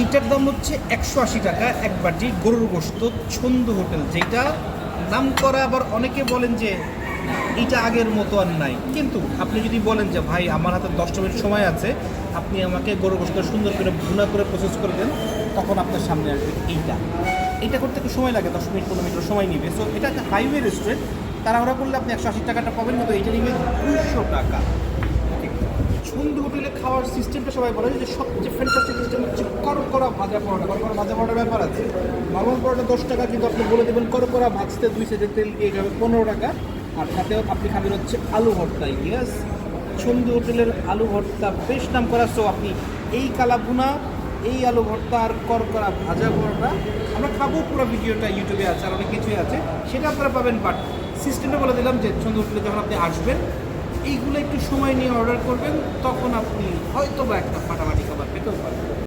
এইটার দাম হচ্ছে 180 টাকা এক বাটি গরুর গোশত ছন্দু হোটেল, যেটা নাম করা। আবার অনেকে বলেন যে এটা আগের মতো আর নাই, কিন্তু আপনি যদি বলেন যে ভাই আমার হাতে 10 মিনিট সময় আছে, আপনি আমাকে গরুর গোশত সুন্দর করে ভুনা করে প্রসেস করে দেন, তখন আপনার সামনে আসবে এইটা করতে একটু সময় লাগে, 10 মিনিট 15 মিনিট সময় নিবে। সো এটা একটা হাইওয়ে রেস্টুরেন্ট, তাড়াহুড়া করলে আপনি 180 টাকাটা পাবেন, কিন্তু এইটা নিবে 200 টাকা। ছন্দু হোটেলে খাওয়ার সিস্টেমটা সবাই বলে যে সবচেয়ে ফ্যান্টাস্টিক সিস্টেম হচ্ছে করকরা ভাজা পরোটা। করকরা ভাজা পরোটার ব্যাপার আছে, নর্মাল পরোটা 10 টাকা, কিন্তু আপনি বলে দেবেন করকরা ভাজতে 2 সাইডের তেল দিয়ে যাবে 15 টাকা, আর সাথেও আপনি খাবেন হচ্ছে আলু ভর্তা। ইয়েস, ছন্দু হোটেলের আলু ভর্তা বেশ নাম করা। সো আপনি এই কালাভুনা, এই আলু ভর্তা আর করকরা ভাজা পরোটা আমরা খাবো, পুরো ভিডিওটা ইউটিউবে আছে আর অনেক কিছুই আছে, সেটা আপনারা পাবেন। বাট সিস্টেমটা বলে দিলাম যে ছন্দু হোটেলে যখন আপনি আসবেন এইগুলো একটু সময় নিয়ে অর্ডার করবেন, তখন আপনি হয়তো বা একটা ফাটাফাটি খাবার পেতেও পারেন।